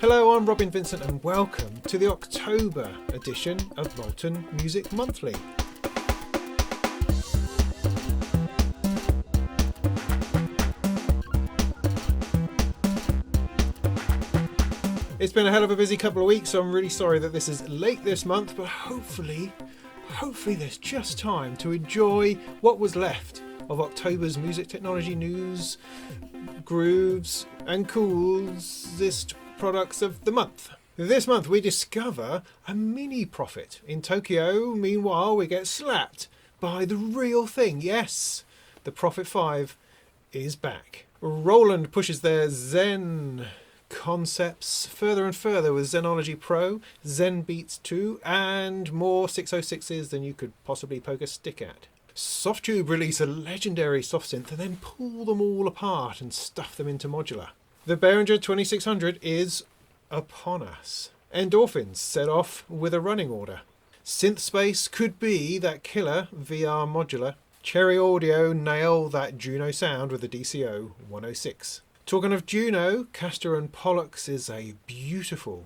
Hello, I'm Robin Vincent and welcome to the October edition of Molten Music Monthly. It's been a hell of a busy couple of weeks, so I'm really sorry that this is late this month, but hopefully there's just time to enjoy what was left of October's music technology news, grooves and coolest products of the month. This month we discover a mini Prophet in Tokyo. Meanwhile, we get slapped by the real thing. Yes, the Prophet-5 is back. Roland pushes their Zen concepts further and further with Zenology Pro, Zen Beats 2 and more 606s than you could possibly poke a stick at. Softube release a legendary soft synth and then pull them all apart and stuff them into modular. The Behringer 2600 is upon us. Endorphines set off with a running order. Synthspace could be that killer VR modular. Cherry Audio nail that Juno sound with the DCO 106. Talking of Juno, Castor and Pollux is a beautiful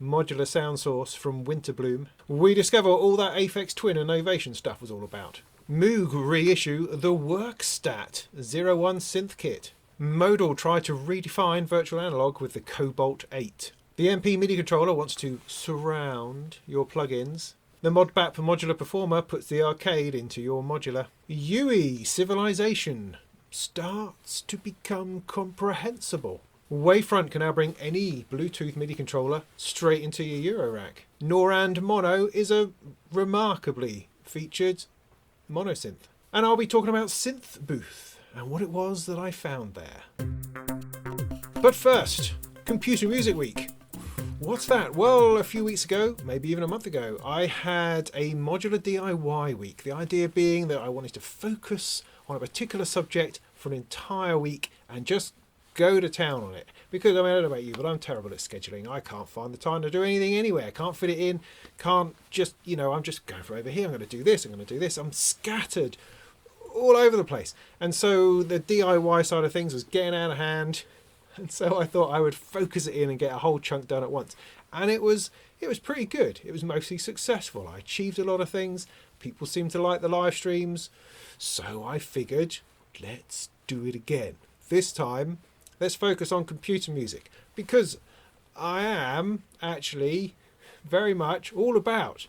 modular sound source from Winterbloom. We discover all that Aphex Twin and Novation stuff was all about. Moog reissue the Werkstatt-01 Synth Kit. Modal try to redefine virtual analog with the Cobalt 8. The MP MIDI Controller wants to surround your plugins. The Modbap Per4mer puts the arcade into your modular. Cvilization starts to become comprehensible. Wavefront can now bring any Bluetooth MIDI controller straight into your Eurorack. Norand Mono is a remarkably featured monosynth. And I'll be talking about Synthbooth and what it was that I found there. But first, Computer Music Week. What's that? Well, a few weeks ago, maybe even a month ago, I had a modular DIY week. The idea being that I wanted to focus on a particular subject for an entire week and just go to town on it. Because, I don't know about you, but I'm terrible at scheduling. I can't find the time to do anything anywhere. Can't fit it in. Can't just, I'm just going for over here. I'm going to do this. I'm going to do this. I'm scattered all over the place. And so the DIY side of things was getting out of hand. And so I thought I would focus it in and get a whole chunk done at once. And it was pretty good. It was mostly successful. I achieved a lot of things. People seemed to like the live streams. So I figured, let's do it again. This time, let's focus on computer music. Because I am actually very much all about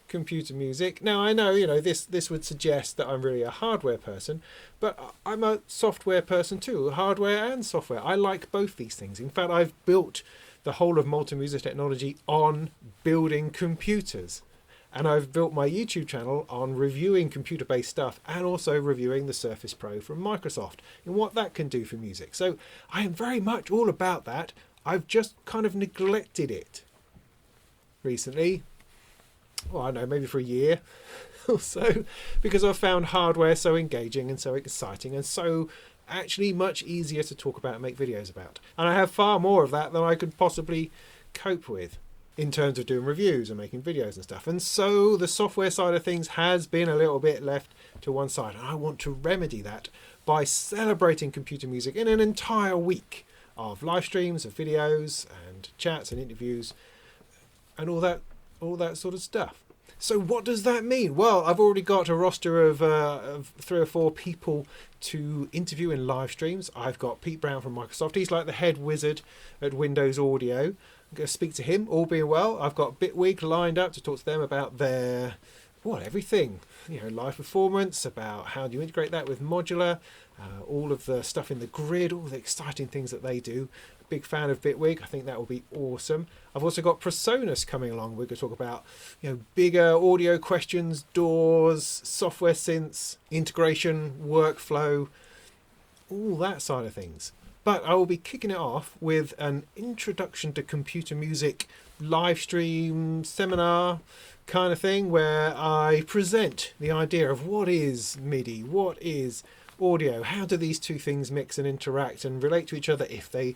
computer music. Now I know, this would suggest that I'm really a hardware person, but I'm a software person too, hardware and software. I like both these things. In fact, I've built the whole of Molten Music Technology on building computers. And I've built my YouTube channel on reviewing computer-based stuff and also reviewing the Surface Pro from Microsoft and what that can do for music. So I am very much all about that. I've just kind of neglected it recently. Well, I don't know, maybe for a year or so, because I've found hardware so engaging and so exciting and so actually much easier to talk about and make videos about. And I have far more of that than I could possibly cope with in terms of doing reviews and making videos and stuff. And so the software side of things has been a little bit left to one side. And I want to remedy that by celebrating computer music in an entire week of live streams, of videos and chats and interviews and all that sort of stuff. So what does that mean? Well, I've already got a roster of 3 or 4 people to interview in live streams. I've got Pete Brown from Microsoft. He's like the head wizard at Windows Audio. I'm going to speak to him, all being well. I've got Bitwig lined up to talk to them about their, everything. Live performance, about how do you integrate that with modular, all of the stuff in the grid, all the exciting things that they do. Big fan of Bitwig. I think that will be awesome. I've also got Presonus coming along. We're going to talk about bigger audio questions, DAWs, software synths, integration, workflow, all that side of things. But I will be kicking it off with an introduction to computer music live stream seminar kind of thing where I present the idea of what is MIDI, what is audio, how do these two things mix and interact and relate to each other if they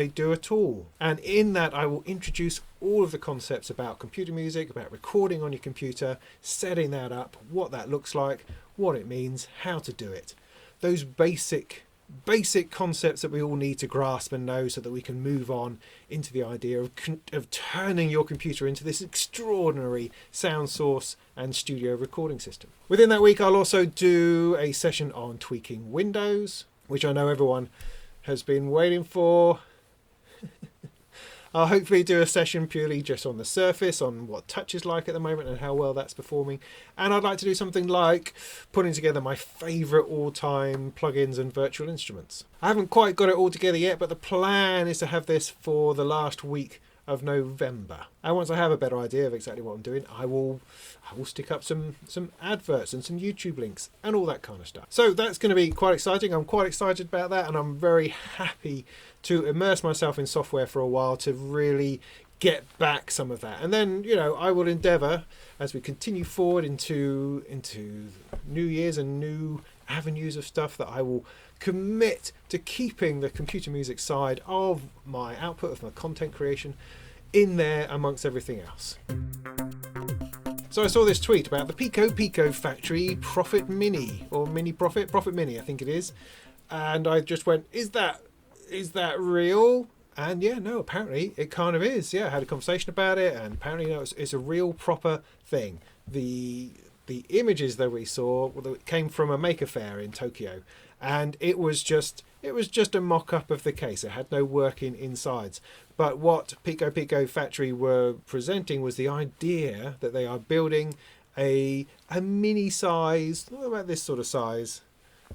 do at all. And in that I will introduce all of the concepts about computer music, about recording on your computer, setting that up, what that looks like, what it means, how to do it. Those basic basic concepts that we all need to grasp and know so that we can move on into the idea of turning your computer into this extraordinary sound source and studio recording system. Within that week, I'll also do a session on tweaking Windows, which I know everyone has been waiting for. I'll hopefully do a session purely just on the surface, on what touch is like at the moment and how well that's performing. And I'd like to do something like putting together my favourite all-time plugins and virtual instruments. I haven't quite got it all together yet, but the plan is to have this for the last week of November. And once I have a better idea of exactly what I'm doing, I will stick up some adverts and some YouTube links and all that kind of stuff. So that's going to be quite exciting. I'm quite excited about that, and I'm very happy to immerse myself in software for a while to really get back some of that. And then, you know, I will endeavour as we continue forward into new years and new avenues of stuff that I will commit to keeping the computer music side of my output, of my content creation, in there amongst everything else. So I saw this tweet about the Piko Factory Prophet Mini, or Mini Prophet Mini I think it is, and I just went, is that real? And yeah, no, apparently it kind of is. Yeah, I had a conversation about it, and apparently, you know, it's a real proper thing. The images that we saw came from a maker fair in Tokyo, and it was just a mock-up of the case. It had no working insides. But what Piko Factory were presenting was the idea that they are building a mini-sized, what about this sort of size,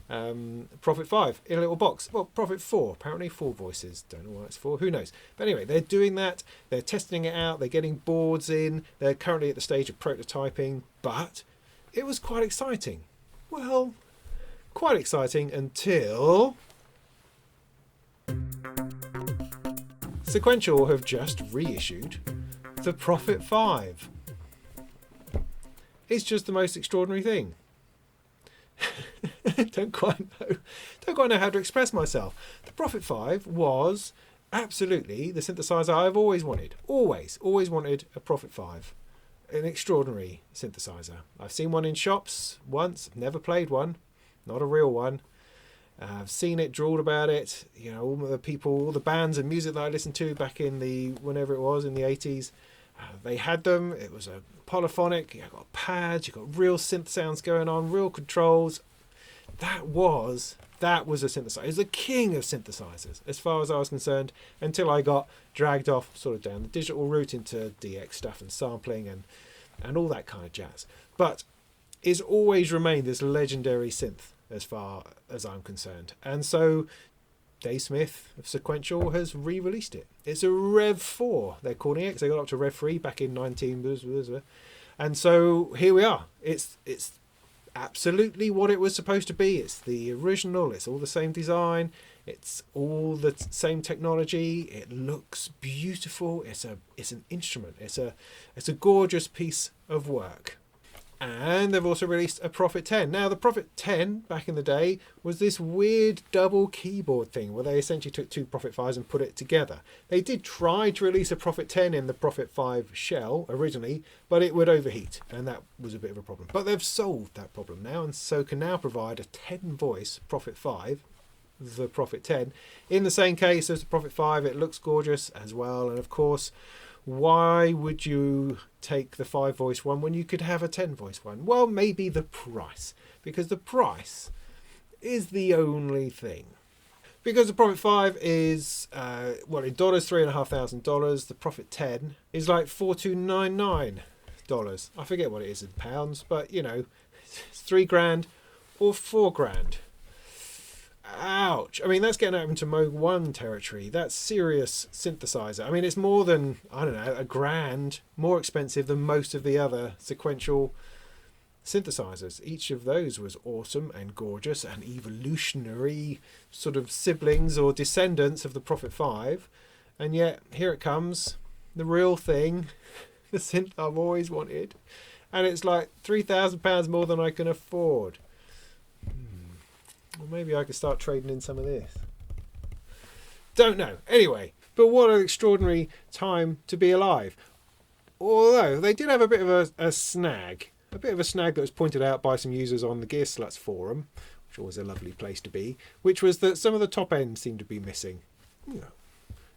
Prophet-5 in a little box. Well, Prophet-4, apparently 4 voices. Don't know why it's 4, who knows. But anyway, they're doing that. They're testing it out. They're getting boards in. They're currently at the stage of prototyping. But it was quite exciting. Well, quite exciting until Sequential have just reissued the Prophet-5. It's just the most extraordinary thing. Don't quite know how to express myself. The Prophet-5 was absolutely the synthesizer I've always wanted. Always wanted a Prophet-5. An extraordinary synthesizer. I've seen one in shops once, never played one, not a real one. I've seen it, drooled about it. You know, all the bands and music that I listened to back in whenever it was in the 80s, they had them. It was a polyphonic. You got pads. You got real synth sounds going on, real controls. That was a synthesizer. It was the king of synthesizers, as far as I was concerned, until I got dragged off sort of down the digital route into DX stuff and sampling and all that kind of jazz. But it's always remained this legendary synth as far as I'm concerned. And so Dave Smith of Sequential has re-released it. It's a Rev 4, they're calling it, because they got up to Rev 3 back in 19... And so here we are. It's absolutely what it was supposed to be. It's the original. It's all the same design. It's all the same technology. It looks beautiful. It's an instrument. It's a gorgeous piece of work. And they've also released a Prophet 10. Now, the Prophet 10 back in the day was this weird double keyboard thing where they essentially took 2 Prophet 5s and put it together. They did try to release a Prophet 10 in the Prophet 5 shell originally, but it would overheat, and that was a bit of a problem. But they've solved that problem now, and so can now provide a 10-voice Prophet 5, the Prophet 10, in the same case as the Prophet 5. It looks gorgeous as well, and of course, why would you take the 5-voice one when you could have a 10-voice one? Well, maybe the price, because the price is the only thing. Because the Prophet 5 is, in dollars, $3,500. The Prophet 10 is like $4,299. I forget what it is in pounds, but you know, it's $3,000 or $4,000. Ouch. I mean, that's getting out into Moog 1 territory. That's serious synthesizer. I mean, it's more than, I don't know, $1,000 more expensive than most of the other sequential synthesizers. Each of those was awesome and gorgeous and evolutionary sort of siblings or descendants of the Prophet 5. And yet, here it comes, the real thing, the synth I've always wanted. And it's like £3,000 more than I can afford. Well, maybe I could start trading in some of this. Don't know. Anyway, but what an extraordinary time to be alive. Although they did have a bit of a snag. A bit of a snag that was pointed out by some users on the Gear Sluts forum, which which was a lovely place to be, which was that some of the top end seemed to be missing. You know,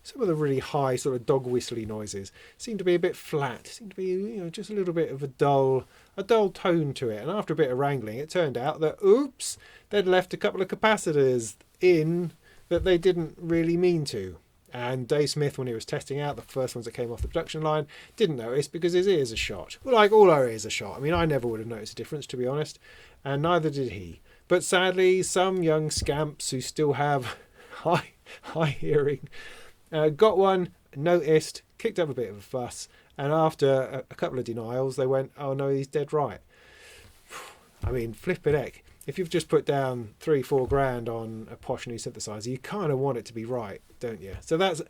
some of the really high sort of dog whistly noises seemed to be a bit flat, seemed to be, you know, just a little bit of a dull tone to it. And after a bit of wrangling, it turned out that, oops, they'd left a couple of capacitors in that they didn't really mean to. And Dave Smith, when he was testing out the first ones that came off the production line, didn't notice because his ears are shot. Well, like all our ears are shot. I mean, I never would have noticed a difference, to be honest, and neither did he. But sadly, some young scamps who still have high hearing got one, noticed, kicked up a bit of a fuss, and after a couple of denials, they went, oh no, he's dead right. I mean, flipping heck. If you've just put down 3-4 grand on a posh new synthesizer, you kind of want it to be right, don't you? So that's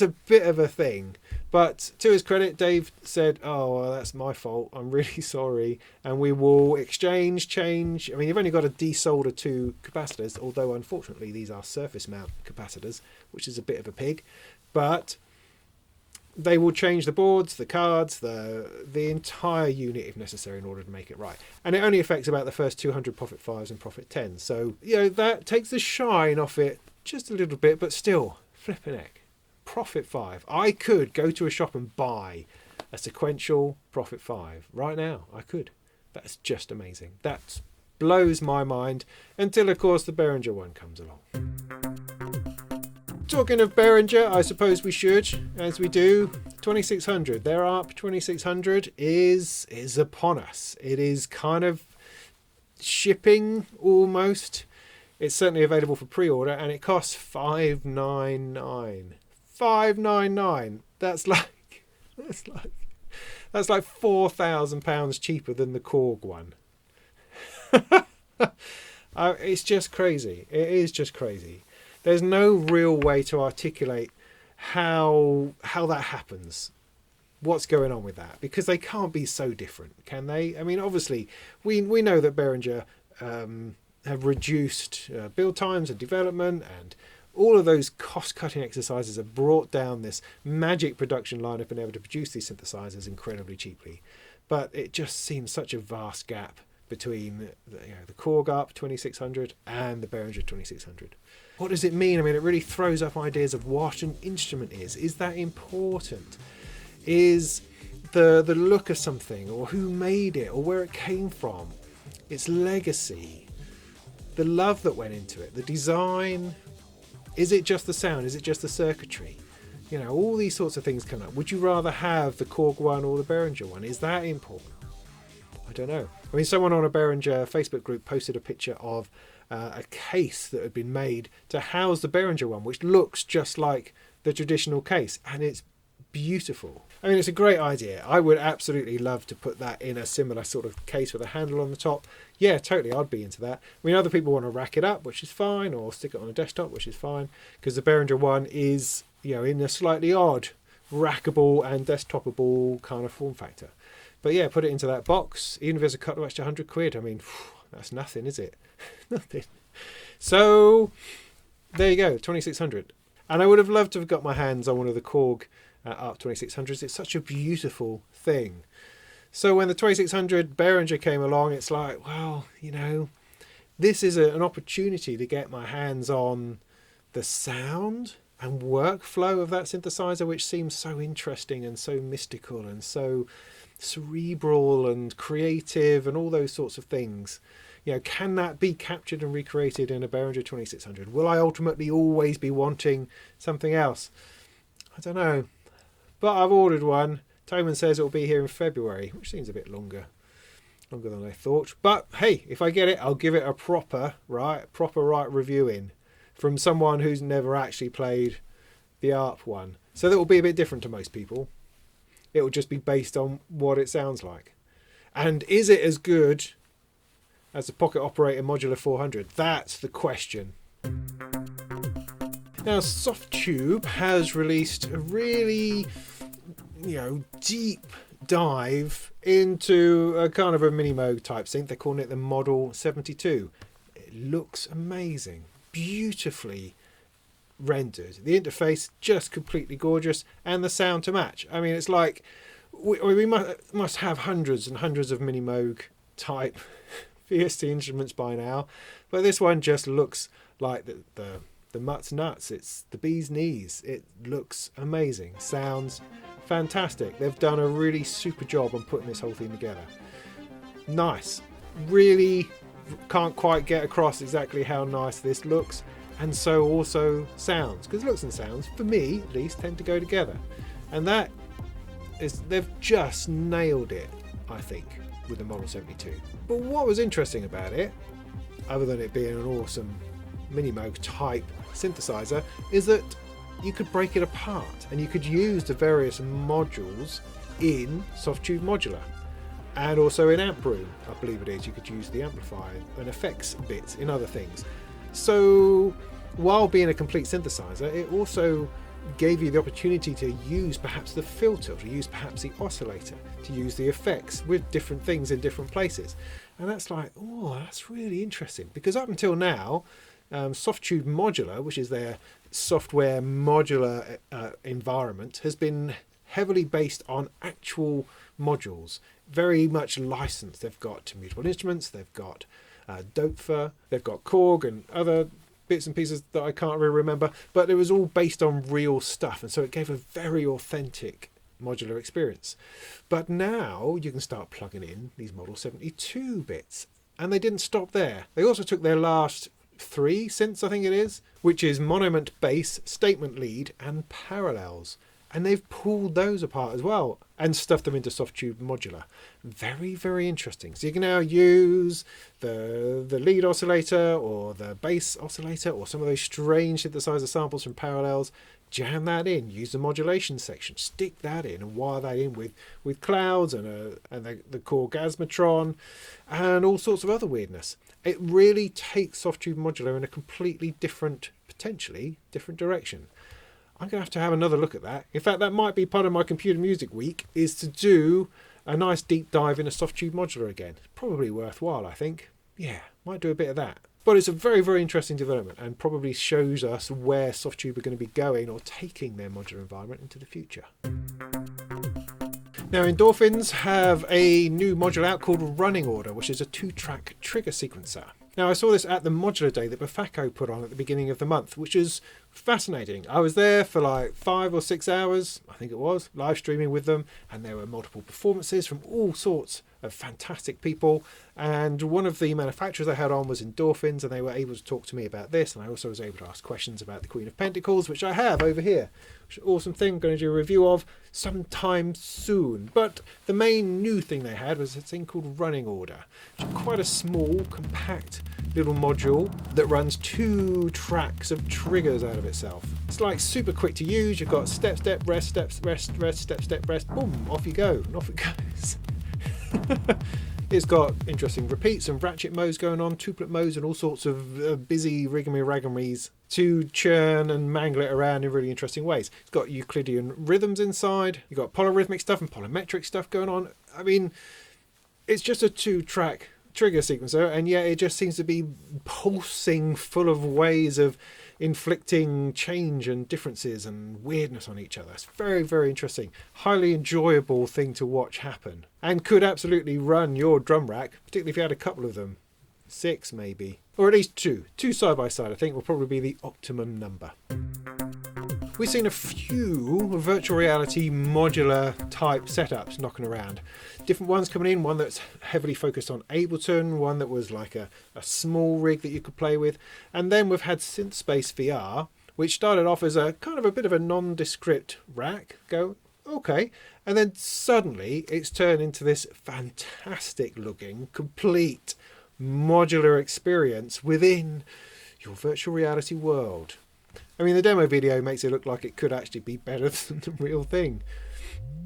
a bit of a thing. But to his credit, Dave said, oh, well, that's my fault. I'm really sorry. And we will change. I mean, you've only got to desolder 2 capacitors, although unfortunately these are surface mount capacitors, which is a bit of a pig. But they will change the boards, the cards, the entire unit if necessary in order to make it right. And it only affects about the first 200 Prophet-5s and Prophet-10s. So, you know, that takes the shine off it just a little bit, but still, flipping heck. Prophet-5. I could go to a shop and buy a sequential Prophet-5 right now. I could. That's just amazing. That blows my mind until, of course, the Behringer one comes along. Talking of Behringer, I suppose we should, as we do, 2600. Their ARP 2600 is upon us. It is kind of shipping almost. It's certainly available for pre-order, and it costs $599. $599. That's like £4,000 cheaper than the Korg one. It's just crazy. It is just crazy. There's no real way to articulate how that happens. What's going on with that? Because they can't be so different, can they? I mean, obviously, we know that Behringer have reduced build times and development, and all of those cost-cutting exercises have brought down this magic production line of being able to produce these synthesizers incredibly cheaply. But it just seems such a vast gap between the Korg ARP 2600 and the Behringer 2600. What does it mean? I mean, it really throws up ideas of what an instrument is. Is that important? Is the look of something, or who made it, or where it came from, its legacy, the love that went into it, the design, is it just the sound? Is it just the circuitry? You know, all these sorts of things come up. Would you rather have the Korg one or the Behringer one? Is that important? I don't know. I mean, someone on a Behringer Facebook group posted a picture of a case that had been made to house the Behringer one, which looks just like the traditional case, and it's beautiful. I mean, it's a great idea. I would absolutely love to put that in a similar sort of case with a handle on the top. Yeah, totally, I'd be into that. I mean, other people want to rack it up, which is fine, or stick it on a desktop, which is fine, because the Behringer one is, you know, in a slightly odd rackable and desktopable kind of form factor. But yeah, put it into that box, even if there's a couple of extra £100. I mean, that's nothing, is it? Nothing. So there you go, 2600. And I would have loved to have got my hands on one of the Korg ARP 2600s. It's such a beautiful thing. So when the 2600 Behringer came along, it's like, well, you know, this is an opportunity to get my hands on the sound and workflow of that synthesizer, which seems so interesting and so mystical and so cerebral and creative and all those sorts of things. You know, can that be captured and recreated in a Behringer 2600? Will I ultimately always be wanting something else? I don't know. But I've ordered one. Toman says it will be here in February, which seems a bit longer than I thought. But hey, if I get it, I'll give it a proper reviewing from someone who's never actually played the ARP one. So that will be a bit different to most people. It will just be based on what it sounds like. And is it as good as the Pocket Operator Modular 400? That's the question. Now, Softube has released a really, deep dive into a kind of a mini Moog type synth. They're calling it the Modal 72. It looks amazing, beautifully rendered. The interface just completely gorgeous, and the sound to match. I mean, it's like we must have hundreds and hundreds of mini Moog type VST instruments by now, but this one just looks like the mutt's nuts. It's the bee's knees. It looks amazing, sounds fantastic. They've done a really super job on putting this whole thing together. Nice. Really can't quite get across exactly how nice this looks, and so also sounds, because looks and sounds, for me at least, tend to go together, and that is, they've just nailed it, I think, with the Model 72. But what was interesting about it, other than it being an awesome Mini Moog type synthesizer, is that you could break it apart and you could use the various modules in Softube Modular, and also in Amp Room, I believe it is. You could use the amplifier and effects bits in other things. So while being a complete synthesizer, it also gave you the opportunity to use perhaps the filter, to use perhaps the oscillator, to use the effects with different things in different places. And that's like, oh, that's really interesting, because up until now, Softube Modular, which is their software modular environment, has been heavily based on actual modules, very much licensed. They've got Mutable Instruments, they've got Doepfer, they've got Korg and other bits and pieces that I can't really remember, but it was all based on real stuff, and so it gave a very authentic modular experience. But now you can start plugging in these Model 72 bits, and they didn't stop there. They also took their last 3 synths, I think it is, which is monomant bass, statement lead and parallels, and they've pulled those apart as well and stuffed them into Softube Modular. Very, very interesting. So you can now use the lead oscillator or the bass oscillator or some of those strange synthesizer samples from Parallels, jam that in, use the modulation section, stick that in and wire that in with clouds and the core Gasmatron and all sorts of other weirdness. It really takes Softube Modular in a completely different, potentially different direction. I'm going to have another look at that. In fact, that might be part of my computer music week, is to do a nice deep dive into Softube Modular again. It's probably worthwhile, I think. Yeah, might do a bit of that. But it's a very, very interesting development and probably shows us where Softube are going to be going or taking their modular environment into the future. Now, Endorphins have a new module out called Running Order, which is a 2-track trigger sequencer. Now, I saw this at the Modular Day that Piko put on at the beginning of the month, which is fascinating. I was there for like 5 or 6 hours, I think it was, live streaming with them, and there were multiple performances from all sorts of fantastic people, and one of the manufacturers I had on was Endorphins, and they were able to talk to me about this, and I also was able to ask questions about the Queen of Pentacles, which I have over here, which is an awesome thing I'm going to do a review of sometime soon. But the main new thing they had was a thing called Running Order, which is quite a small, compact little module that runs 2 tracks of triggers out of itself. It's like super quick to use. You've got step, step, rest, steps, rest, rest, step, step, rest, boom, off you go, and off it goes. It's got interesting repeats and ratchet modes going on, tuplet modes and all sorts of busy rigamy-ragamies to churn and mangle it around in really interesting ways. It's got Euclidean rhythms inside, you've got polyrhythmic stuff and polymetric stuff going on. I mean, it's just a 2-track trigger sequencer, and yet it just seems to be pulsing full of ways of inflicting change and differences and weirdness on each other. It's very, very interesting, highly enjoyable thing to watch happen, and could absolutely run your drum rack, particularly if you had a couple of them, 6 maybe, or at least 2 side by side. I think will probably be the optimum number. We've seen a few virtual reality modular type setups knocking around. Different ones coming in, one that's heavily focused on Ableton, one that was like a small rig that you could play with. And then we've had Synthspace VR, which started off as a kind of a bit of a nondescript rack. Go, okay. And then suddenly it's turned into this fantastic looking, complete modular experience within your virtual reality world. I mean, the demo video makes it look like it could actually be better than the real thing.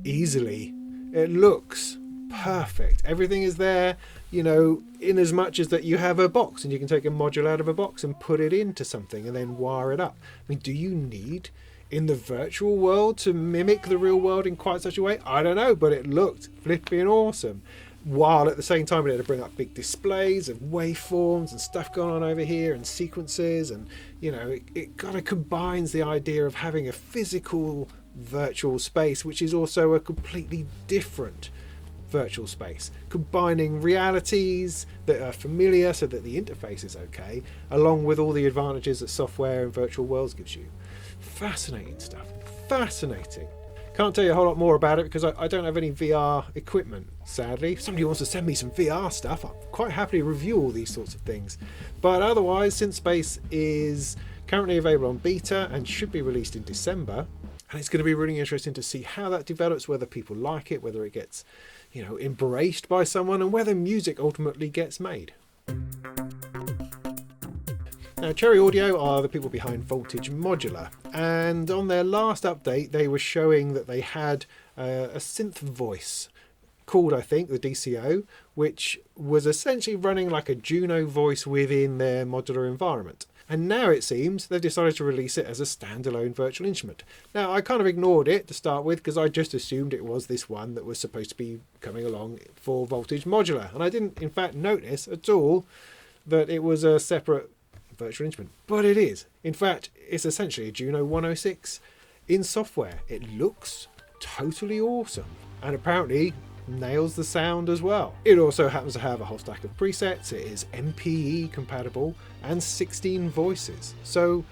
Easily. It looks perfect. Everything is there, you know, in as much as that you have a box and you can take a module out of a box and put it into something and then wire it up. I mean, do you need in the virtual world to mimic the real world in quite such a way? I don't know, but it looked flipping awesome. While at the same time it had to bring up big displays of waveforms and stuff going on over here and sequences, and you know, it kind of combines the idea of having a physical virtual space which is also a completely different virtual space, combining realities that are familiar so that the interface is okay, along with all the advantages that software and virtual worlds gives you. Fascinating stuff. Fascinating. Can't tell you a whole lot more about it because I don't have any VR equipment, sadly. If somebody wants to send me some VR stuff, I'll quite happily review all these sorts of things. But otherwise, Synthspace is currently available on beta and should be released in December. And it's going to be really interesting to see how that develops, whether people like it, whether it gets, embraced by someone, and whether music ultimately gets made. Now, Cherry Audio are the people behind Voltage Modular, and on their last update they were showing that they had a synth voice called, I think, the DCO, which was essentially running like a Juno voice within their modular environment. And now it seems they've decided to release it as a standalone virtual instrument. Now, I kind of ignored it to start with because I just assumed it was this one that was supposed to be coming along for Voltage Modular, and I didn't in fact notice at all that it was a separate virtual instrument, but it is. In fact, it's essentially a Juno 106 in software. It looks totally awesome and apparently nails the sound as well. It also happens to have a whole stack of presets. It is MPE compatible and 16 voices, so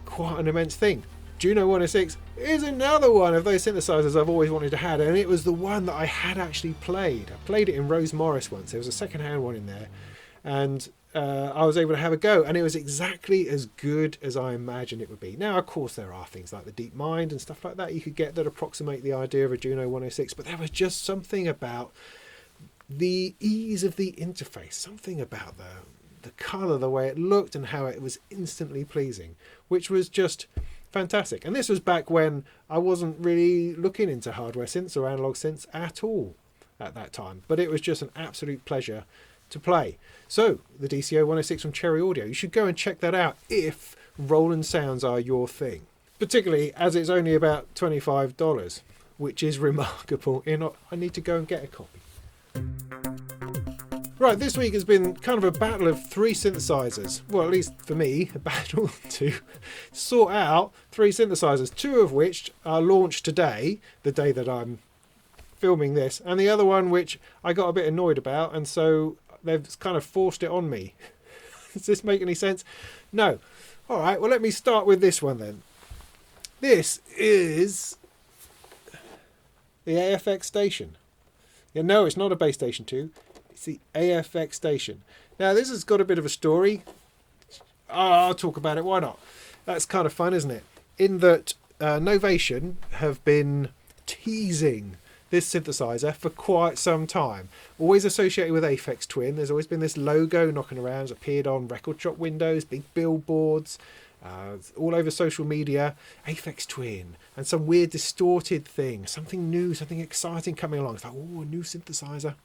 quite an immense thing. Juno 106 is another one of those synthesizers I've always wanted to have, and it was the one that I had actually played. I played it in Rose Morris once. There was a second-hand one in there, and I was able to have a go, and it was exactly as good as I imagined it would be. Now, of course, there are things like the Deep Mind and stuff like that you could get that approximate the idea of a Juno 106, but there was just something about the ease of the interface, something about the colour, the way it looked, and how it was instantly pleasing, which was just fantastic. And this was back when I wasn't really looking into hardware synths or analog synths at all at that time, but it was just an absolute pleasure to play. So the DCO 106 from Cherry Audio, you should go and check that out if Roland sounds are your thing, particularly as it's only about $25, which is remarkable. I need to go and get a copy. Right, this week has been kind of a battle of three synthesizers. Well, at least for me, a battle to sort out three synthesizers, two of which are launched today, the day that I'm filming this, and the other one which I got a bit annoyed about, and so they've kind of forced it on me. Does this make any sense? No. All right, well, let me start with this one then. This is the Aphex Station. Yeah, no, it's not a Base Station 2. It's the Aphex Station. Now, this has got a bit of a story. I'll talk about it. Why not? That's kind of fun, isn't it? In that Novation have been teasing this synthesizer for quite some time. Always associated with Aphex Twin. There's always been this logo knocking around. It's appeared on record shop windows, big billboards, all over social media. Aphex Twin and some weird distorted thing, something new, something exciting coming along. It's like, oh, a new synthesizer.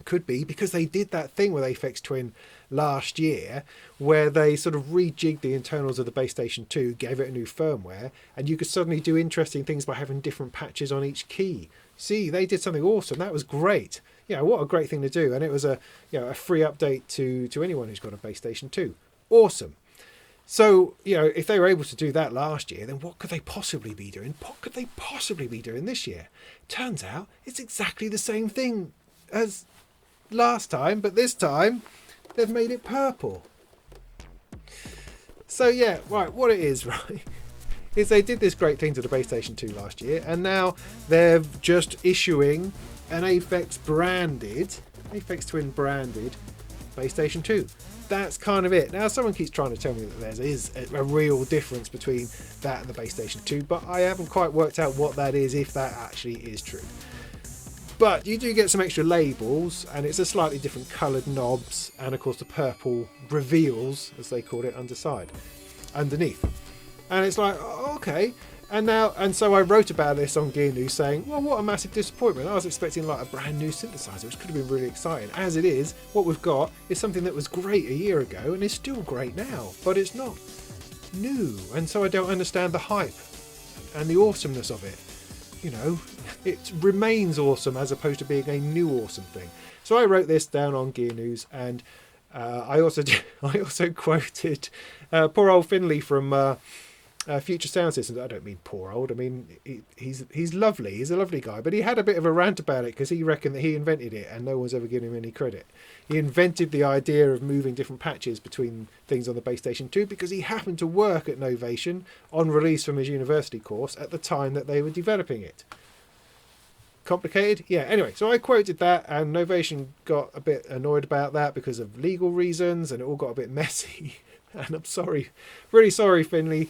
Could be because they did that thing with Aphex Twin last year where they sort of rejigged the internals of the Base Station 2, gave it a new firmware, and you could suddenly do interesting things by having different patches on each key. See, they did something awesome. That was great. What a great thing to do. And it was a free update to anyone who's got a Base Station 2. Awesome. So, if they were able to do that last year, then what could they possibly be doing? What could they possibly be doing this year? Turns out it's exactly the same thing as last time, but this time they've made it purple. So yeah, right, what it is, right, is they did this great thing to the Base Station 2 last year, and now they're just issuing an Aphex Twin branded Base Station 2. That's kind of it. Now, someone keeps trying to tell me that there is a real difference between that and the Base Station 2, but I haven't quite worked out what that is, if that actually is true. But you do get some extra labels, and it's a slightly different coloured knobs, and of course the purple reveals, as they call it, underneath. And it's like, oh, okay. And so I wrote about this on Gear News saying, well, what a massive disappointment. I was expecting like a brand new synthesizer, which could have been really exciting. As it is, what we've got is something that was great a year ago and is still great now, but it's not new. And so I don't understand the hype and the awesomeness of it. It remains awesome as opposed to being a new awesome thing. So I wrote this down on Gear News, and I also quoted poor old Finley from Future Sound Systems. I don't mean poor old. I mean, he's lovely. He's a lovely guy. But he had a bit of a rant about it because he reckoned that he invented it and no one's ever given him any credit. He invented the idea of moving different patches between things on the Base Station 2 because he happened to work at Novation on release from his university course at the time that they were developing it. Complicated? Yeah, anyway, so I quoted that and Novation got a bit annoyed about that because of legal reasons and it all got a bit messy. And I'm sorry, really sorry, Finley,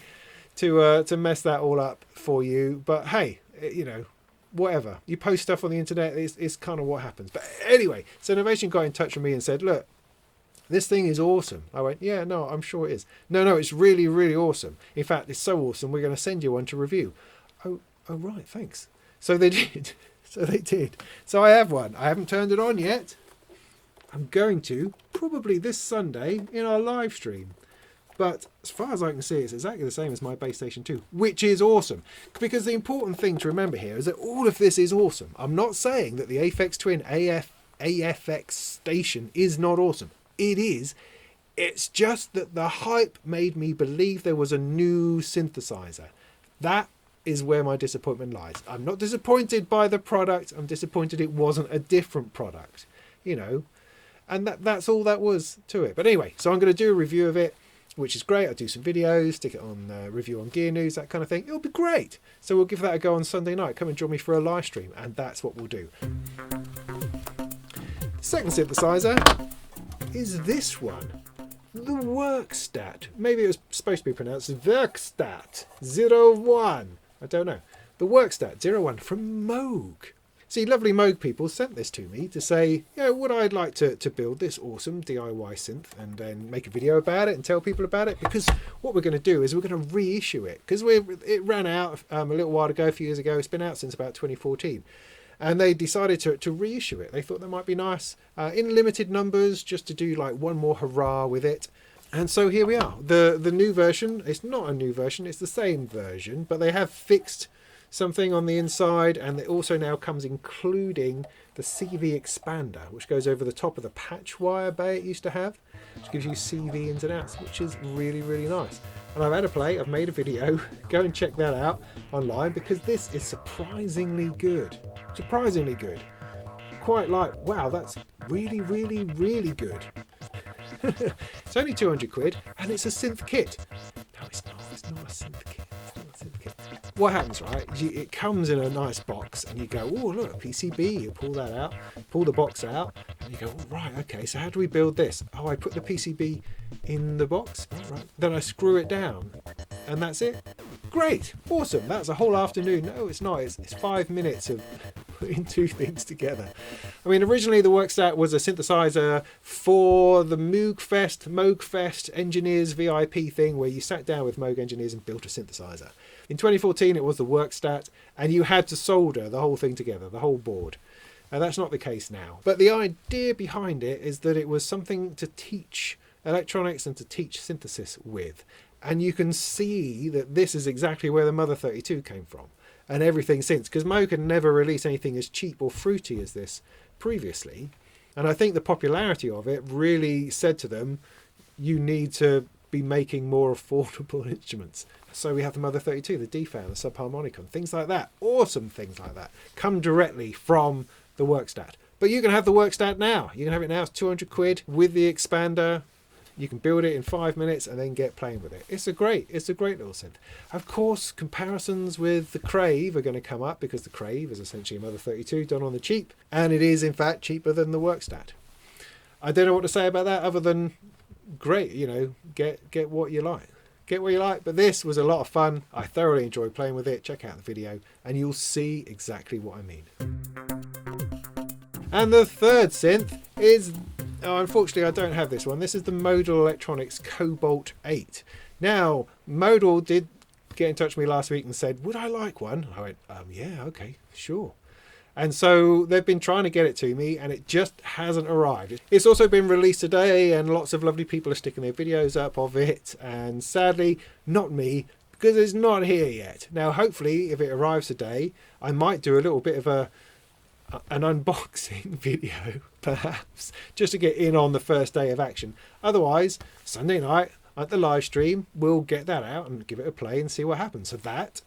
to mess that all up for you. But hey, you know, whatever. You post stuff on the internet, it's kind of what happens. But anyway, so Novation got in touch with me and said, look, this thing is awesome. I went, yeah, no, I'm sure it is. No, it's really, really awesome. In fact, it's so awesome, we're going to send you one to review. Oh, right, thanks. So they did. So I have one. I haven't turned it on yet. I'm going to, probably this Sunday, in our live stream. But as far as I can see, it's exactly the same as my Base Station 2, which is awesome. Because the important thing to remember here is that all of this is awesome. I'm not saying that the Aphex Twin AFX station is not awesome. It is. It's just that the hype made me believe there was a new synthesizer. That is where my disappointment lies. I'm not disappointed by the product. I'm disappointed it wasn't a different product, you know. And that's all that was to it. But anyway, so I'm going to do a review of it, which is great. I'll do some videos, stick it on review on Gear News, that kind of thing. It'll be great. So we'll give that a go on Sunday night. Come and join me for a live stream, and that's what we'll do. The second synthesizer is this one, the Werkstatt. Maybe it was supposed to be pronounced Werkstatt-01. I don't know. The Werkstatt-01 from Moog. See, lovely Moog people sent this to me to say, yeah, would I like to build this awesome DIY synth and then make a video about it and tell people about it? Because what we're going to do is we're going to reissue it. Because it ran out a little while ago, a few years ago. It's been out since about 2014. And they decided to reissue it. They thought that might be nice in limited numbers, just to do like one more hurrah with it. And so here we are. The new version, it's not a new version, it's the same version, but they have fixed something on the inside, and it also now comes including the CV expander, which goes over the top of the patch wire bay it used to have, which gives you CV ins and outs, which is really, really nice. And I've had a play, I've made a video, go and check that out online, because this is surprisingly good. Surprisingly good. Quite like, wow, that's really, really, really good. It's only 200 quid, and it's a synth kit. No, it's not a synth kit. What happens, right? It comes in a nice box, and you go, oh, look, a PCB. You pull that out, pull the box out, and you go, oh, right, okay, so how do we build this? Oh, I put the PCB in the box, right? Then I screw it down, and that's it. Great, awesome. That's a whole afternoon. No, it's not. It's 5 minutes of putting two things together. I mean, originally the Werkstatt was a synthesizer for the Moog Fest engineers VIP thing, where you sat down with Moog engineers and built a synthesizer. In 2014, it was the Werkstatt, and you had to solder the whole thing together, the whole board. And that's not the case now. But the idea behind it is that it was something to teach electronics and to teach synthesis with. And you can see that this is exactly where the Mother 32 came from, and everything since, because Moog had never released anything as cheap or fruity as this previously. And I think the popularity of it really said to them, you need to be making more affordable instruments. So we have the Mother 32, the D-Fan, the Subharmonicon, things like that. Awesome things like that come directly from the Werkstatt. But you can have the Werkstatt now. You can have it now. It's 200 quid with the expander. You can build it in 5 minutes and then get playing with it. It's a great little synth. Of course, comparisons with the Crave are going to come up, because the Crave is essentially a Mother 32 done on the cheap, and it is in fact cheaper than the Werkstatt. I don't know what to say about that other than great, you know, get what you like. Get what you like, but this was a lot of fun. I thoroughly enjoyed playing with it. Check out the video and you'll see exactly what I mean. And the third synth is, oh, unfortunately I don't have this one. This is the Modal Electronics Cobalt 8. Now, Modal did get in touch with me last week and said, would I like one? I went, yeah, okay, sure. And so they've been trying to get it to me, and it just hasn't arrived. It's also been released today, and lots of lovely people are sticking their videos up of it. And sadly, not me, because it's not here yet. Now, hopefully, if it arrives today, I might do a little bit of an unboxing video, perhaps, just to get in on the first day of action. Otherwise, Sunday night, at the live stream, we'll get that out and give it a play and see what happens. So that,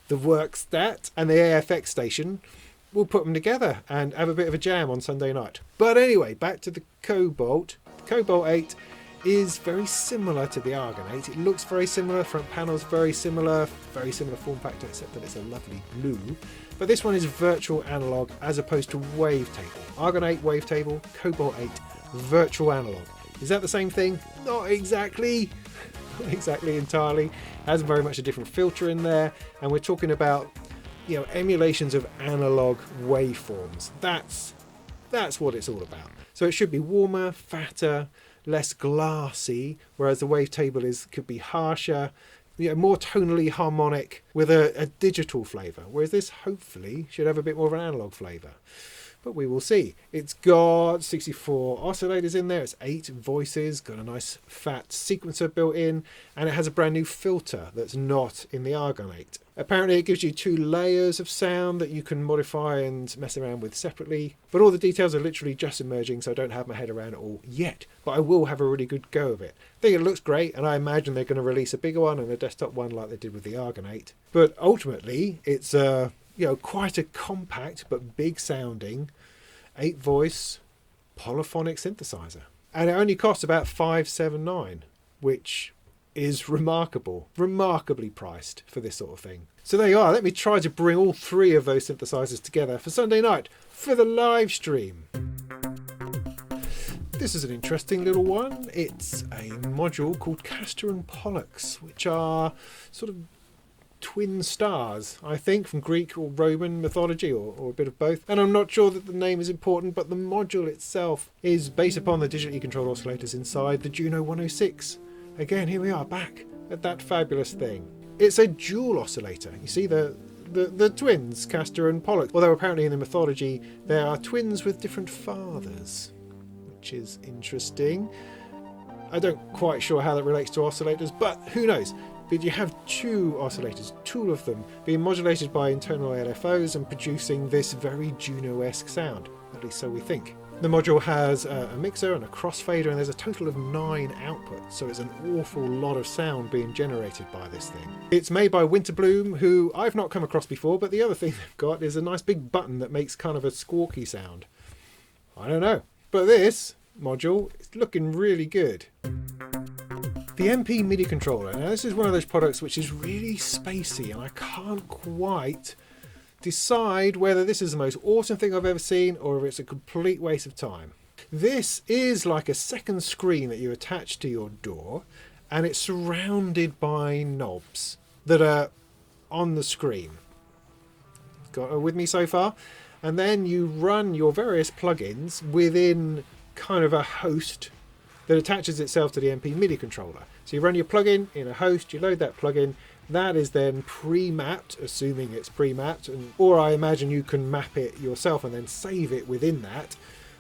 the Werkstatt and the AFX station, we'll put them together and have a bit of a jam on Sunday night. But anyway, back to the Cobalt. The Cobalt 8 is very similar to the Argon 8. It looks very similar, front panel's very similar form factor, except that it's a lovely blue. But this one is virtual analog as opposed to wavetable. Argon 8 wavetable, Cobalt 8 virtual analog. Is that the same thing? Not exactly. Not exactly entirely. Has very much a different filter in there, and we're talking about, you know, emulations of analog waveforms. That's what it's all about. So it should be warmer, fatter, less glassy, whereas the wavetable could be harsher, you know, more tonally harmonic with a digital flavour, whereas this hopefully should have a bit more of an analog flavour. But we will see. It's got 64 oscillators in there, it's 8 voices, got a nice fat sequencer built in, and it has a brand new filter that's not in the Argon 8. Apparently it gives you 2 layers of sound that you can modify and mess around with separately, but all the details are literally just emerging, so I don't have my head around it all yet, but I will have a really good go of it. I think it looks great, and I imagine they're going to release a bigger one and a desktop one like they did with the Argon 8. But ultimately, it's you know, quite a compact but big sounding 8-voice polyphonic synthesizer, and it only costs about $579, which is remarkably priced for this sort of thing. So there you are. Let me try to bring all 3 of those synthesizers together for Sunday night for the live stream. This is an interesting little one. It's a module called Castor and Pollux, which are sort of twin stars, I think, from Greek or Roman mythology, or a bit of both. And I'm not sure that the name is important, but the module itself is based upon the digitally controlled oscillators inside the Juno 106. Again, here we are back at that fabulous thing. It's a dual oscillator. You see the twins, Castor and Pollux. Although apparently in the mythology they are twins with different fathers, which is interesting. I don't quite sure how that relates to oscillators, but who knows. But you have 2 oscillators, 2 of them, being modulated by internal LFOs and producing this very Juno-esque sound, at least so we think. The module has a mixer and a crossfader, and there's a total of 9 outputs, so it's an awful lot of sound being generated by this thing. It's made by Winterbloom, who I've not come across before, but the other thing they've got is a nice big button that makes kind of a squawky sound. I don't know. But this module is looking really good. The MP MIDI Controller. Now this is one of those products which is really spacey, and I can't quite decide whether this is the most awesome thing I've ever seen or if it's a complete waste of time. This is like a second screen that you attach to your door, and it's surrounded by knobs that are on the screen. Got it with me so far? And then you run your various plugins within kind of a host that attaches itself to the MP MIDI controller. So you run your plugin in a host, you load that plugin, that is then pre-mapped, assuming it's pre-mapped, or I imagine you can map it yourself and then save it within that.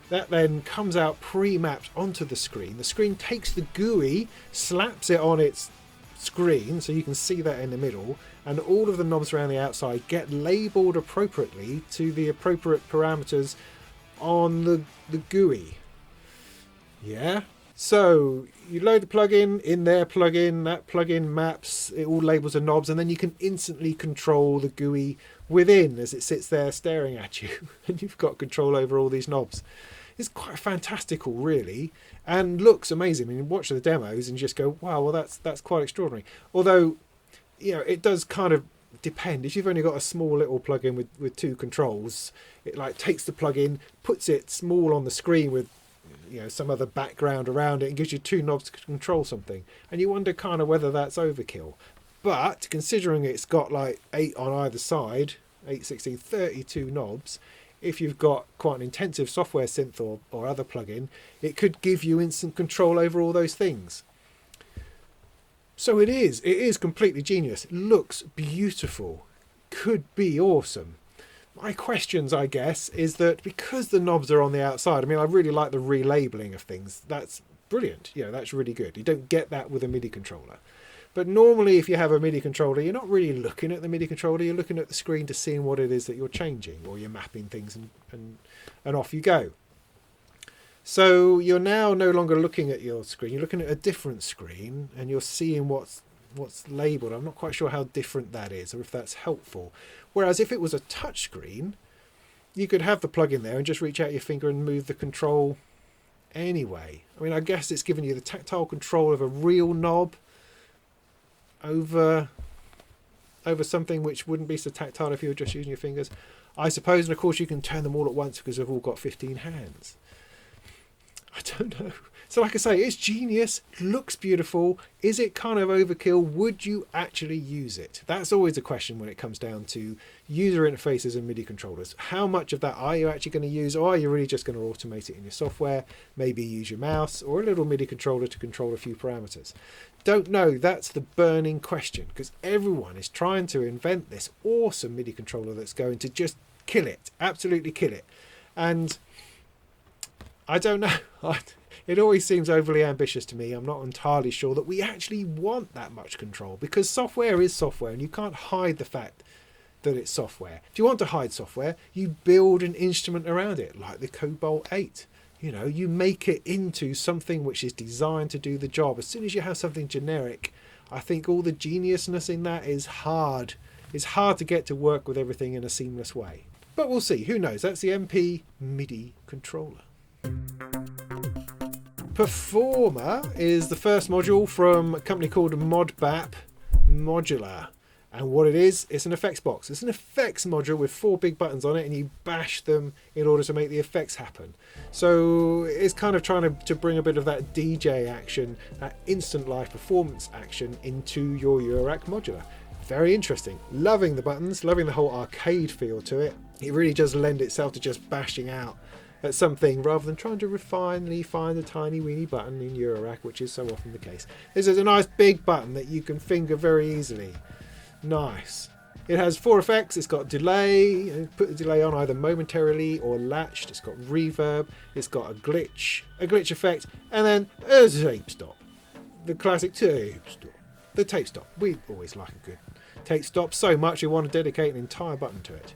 That then comes out pre-mapped onto the screen. The screen takes the GUI, slaps it on its screen, so you can see that in the middle, and all of the knobs around the outside get labelled appropriately to the appropriate parameters on the GUI. Yeah? So you load the plugin, in their plugin, that plugin maps, it all labels the knobs, and then you can instantly control the GUI within as it sits there staring at you, and you've got control over all these knobs. It's quite fantastical, really, and looks amazing. I mean, watch the demos and just go, wow, well that's quite extraordinary. Although, you know, it does kind of depend. If you've only got a small little plugin with 2 controls, it like takes the plugin, puts it small on the screen with, you know, some other background around it, and gives you 2 knobs to control something, and you wonder kind of whether that's overkill. But considering it's got like 8 on either side, 8, 16, 32 knobs, if you've got quite an intensive software synth or other plugin, it could give you instant control over all those things. So it is completely genius. It looks beautiful, could be awesome. My questions, I guess, is that because the knobs are on the outside, I mean, I really like the relabeling of things. That's brilliant. You know, that's really good. You don't get that with a MIDI controller. But normally if you have a MIDI controller, you're not really looking at the MIDI controller. You're looking at the screen to see what it is that you're changing, or you're mapping things, and off you go. So you're now no longer looking at your screen, you're looking at a different screen and you're seeing what's labelled. I'm not quite sure how different that is or if that's helpful. Whereas if it was a touch screen, you could have the plug in there and just reach out your finger and move the control anyway. I mean, I guess it's giving you the tactile control of a real knob over something which wouldn't be so tactile if you were just using your fingers, I suppose. And of course you can turn them all at once because they've all got 15 hands. I don't know. So like I say, it's genius, looks beautiful. Is it kind of overkill? Would you actually use it? That's always a question when it comes down to user interfaces and MIDI controllers. How much of that are you actually going to use, or are you really just going to automate it in your software? Maybe use your mouse or a little MIDI controller to control a few parameters. Don't know. That's the burning question, because everyone is trying to invent this awesome MIDI controller that's going to just kill it, absolutely kill it. And I don't know. It always seems overly ambitious to me. I'm not entirely sure that we actually want that much control, because software is software and you can't hide the fact that it's software. If you want to hide software, you build an instrument around it, like the Cobalt 8. You know, you make it into something which is designed to do the job. As soon as you have something generic, I think all the geniusness in that is hard. It's hard to get to work with everything in a seamless way. But we'll see. Who knows? That's the MP MIDI Controller. Per4mer is the first module from a company called Modbap Modular. And what it is, it's an effects box. It's an effects module with 4 big buttons on it, and you bash them in order to make the effects happen. So it's kind of trying to bring a bit of that DJ action, that instant live performance action into your Eurorack modular. Very interesting. Loving the buttons, loving the whole arcade feel to it. It really does lend itself to just bashing out at something rather than trying to refinely find a tiny weeny button in Eurorack, which is so often the case. This is a nice big button that you can finger very easily. Nice. It has 4 effects. It's got delay. Put the delay on either momentarily or latched. It's got reverb. It's got a glitch effect, and then a tape stop. The classic tape stop. The tape stop. We always like a good tape stop so much we want to dedicate an entire button to it.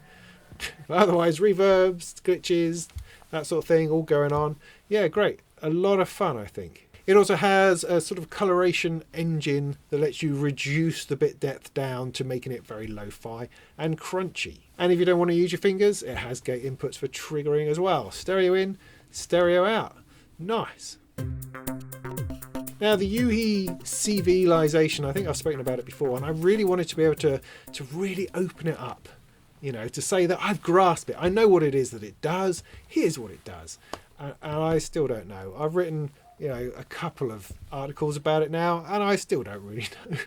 Otherwise, reverbs, glitches, that sort of thing, all going on. Yeah, great. A lot of fun, I think. It also has a sort of coloration engine that lets you reduce the bit depth down to making it very lo-fi and crunchy. And if you don't want to use your fingers, it has gate inputs for triggering as well. Stereo in, stereo out. Nice. Now the UHE Cvilization, I think I've spoken about it before, and I really wanted to be able to really open it up. You know, to say that I've grasped it. I know what it is that it does. Here's what it does. And I still don't know. I've written, you know, a couple of articles about it now, and I still don't really know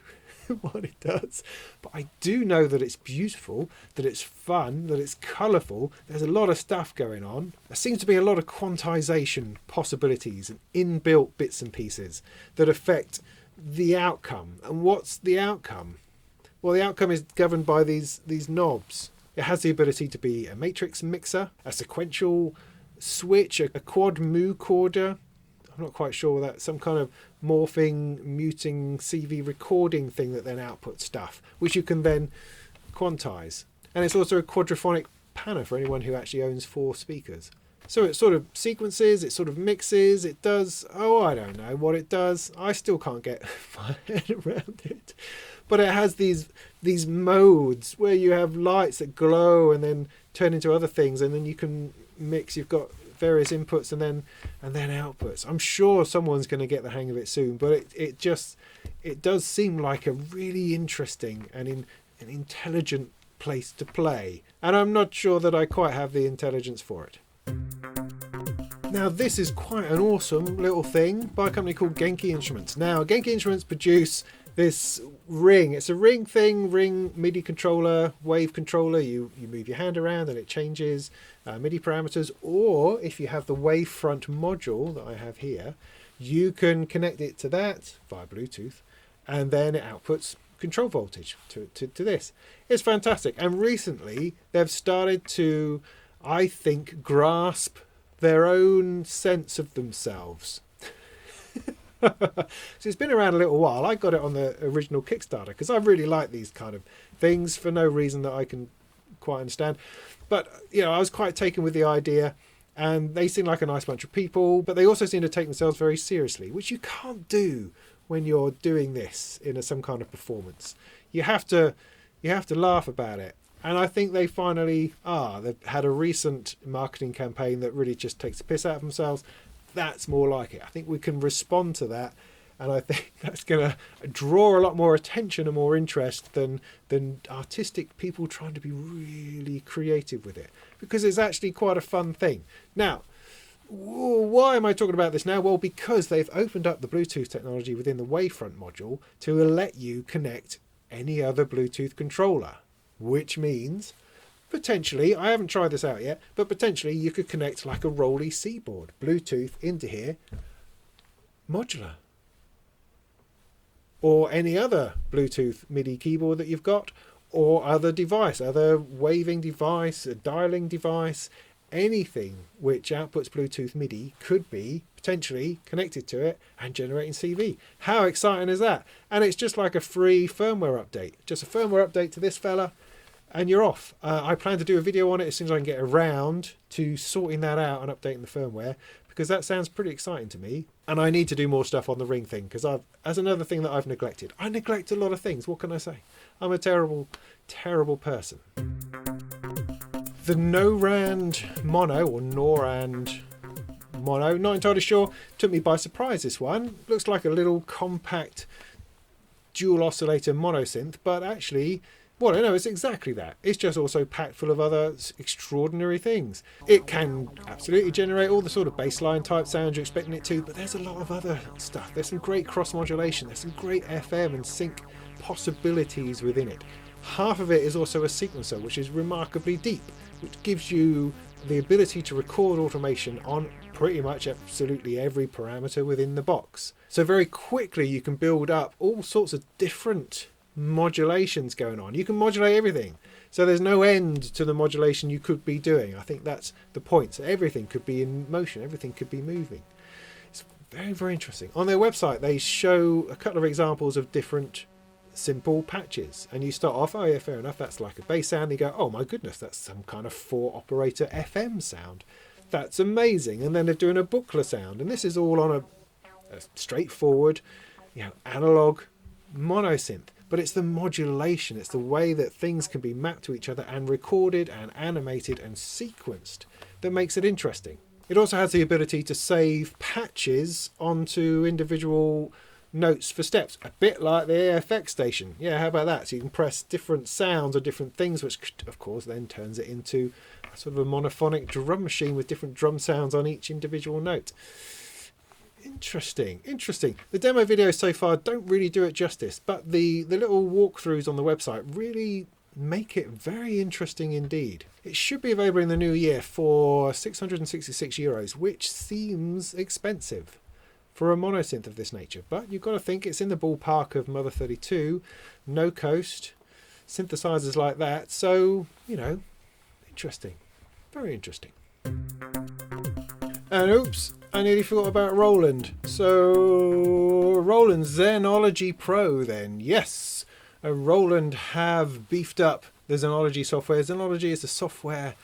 what it does. But I do know that it's beautiful, that it's fun, that it's colourful. There's a lot of stuff going on. There seems to be a lot of quantization possibilities and inbuilt bits and pieces that affect the outcome. And what's the outcome? Well, the outcome is governed by these knobs. It has the ability to be a matrix mixer, a sequential switch, a quad Moog recorder. I'm not quite sure that, some kind of morphing, muting CV recording thing that then outputs stuff, which you can then quantize. And it's also a quadraphonic panner for anyone who actually owns 4 speakers. So it sort of sequences, it sort of mixes, it does, I don't know what it does. I still can't get my head around it. But it has these modes where you have lights that glow and then turn into other things, and then you can mix. You've got various inputs and then outputs. I'm sure someone's going to get the hang of it soon, but it does seem like a really interesting and an intelligent place to play. And I'm not sure that I quite have the intelligence for it. Now this is quite an awesome little thing by a company called Genki Instruments. Now Genki Instruments produce this ring. It's a ring MIDI controller, wave controller. You move your hand around and it changes MIDI parameters, or if you have the Wavefront module that I have here, you can connect it to that via Bluetooth, and then it outputs control voltage to this. It's fantastic. And recently they've started to, I think, grasp their own sense of themselves. So it's been around a little while. I got it on the original Kickstarter because I really like these kind of things for no reason that I can quite understand. But, you know, I was quite taken with the idea, And they seem like a nice bunch of people, but they also seem to take themselves very seriously, which you can't do when you're doing this in some kind of performance. You have to laugh about it. And I think they finally are. They've had a recent marketing campaign that really just takes the piss out of themselves. That's more like it. I think we can respond to that. And I think that's going to draw a lot more attention and more interest than artistic people trying to be really creative with it. Because it's actually quite a fun thing. Now, why am I talking about this now? Well, because they've opened up the Bluetooth technology within the Wavefront module to let you connect any other Bluetooth controller. Which means, potentially, I haven't tried this out yet, but potentially you could connect like a Rolly C-board, Bluetooth into here, modular. Or any other Bluetooth MIDI keyboard that you've got, or other device, other waving device, a dialing device, anything which outputs Bluetooth MIDI could be potentially connected to it and generating CV. How exciting is that? And it's just like a free firmware update. Just a firmware update to this fella, and you're off. I plan to do a video on it as soon as I can get around to sorting that out and updating the firmware, because that sounds pretty exciting to me. And I need to do more stuff on the ring thing, because as another thing that I've neglected. I neglect a lot of things. What can I say? I'm a terrible, terrible person. The Norand Mono, or Norand Mono, not entirely sure, took me by surprise, this one. Looks like a little compact dual oscillator monosynth, but actually, well, no, it's exactly that. It's just also packed full of other extraordinary things. It can absolutely generate all the sort of bassline type sounds you're expecting it to, but there's a lot of other stuff. There's some great cross modulation, there's some great FM and sync possibilities within it. Half of it is also a sequencer, which is remarkably deep, which gives you the ability to record automation on pretty much absolutely every parameter within the box. So very quickly you can build up all sorts of different modulations going on. You can modulate everything. So there's no end to the modulation you could be doing. I think that's the point. So everything could be in motion, everything could be moving. It's very, very interesting. On their website they show a couple of examples of different simple patches, and you start off, oh yeah, fair enough, that's like a bass sound. You go, oh my goodness, that's some kind of 4-operator FM sound. That's amazing. And then they're doing a Buchla sound, and this is all on a straightforward, analog monosynth. But it's the modulation, it's the way that things can be mapped to each other and recorded and animated and sequenced that makes it interesting. It also has the ability to save patches onto individual notes for steps, a bit like the AFX station. Yeah, how about that? So you can press different sounds or different things, which of course then turns it into a sort of a monophonic drum machine with different drum sounds on each individual note. Interesting. The demo videos so far don't really do it justice, but the little walkthroughs on the website really make it very interesting indeed. It should be available in the new year for €666, which seems expensive for a monosynth of this nature, but you've got to think it's in the ballpark of Mother 32, No Coast, synthesizers like that, so, interesting. Very interesting. And oops, I nearly forgot about Roland. So, Roland Zenology Pro then. Yes, Roland have beefed up the Zenology software. Zenology is the software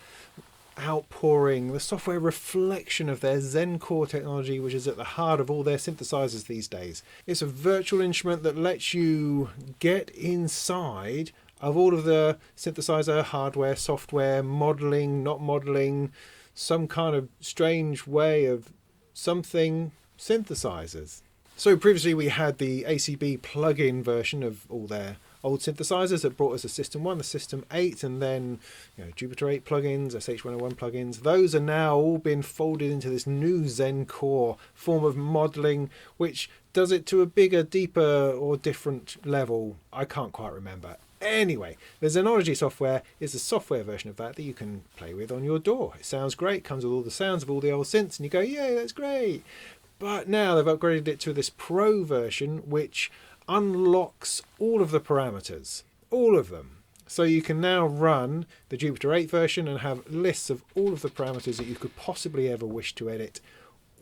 outpouring, the software reflection of their Zen core technology, which is at the heart of all their synthesizers these days. It's a virtual instrument that lets you get inside of all of the synthesizer hardware, software, modeling, not modeling, some kind of strange way of something synthesizers. So previously we had the ACB plug-in version of all their old synthesizers that brought us the System 1, the System 8, and then Jupiter 8 plugins, SH101 plugins. Those are now all been folded into this new Zen core form of modeling, which does it to a bigger, deeper, or different level. I can't quite remember. Anyway, the Zenology software is the software version of that you can play with on your DAW. It sounds great, comes with all the sounds of all the old synths, and you go, yay, that's great. But now they've upgraded it to this Pro version, which unlocks all of the parameters, all of them. So you can now run the Jupiter 8 version and have lists of all of the parameters that you could possibly ever wish to edit,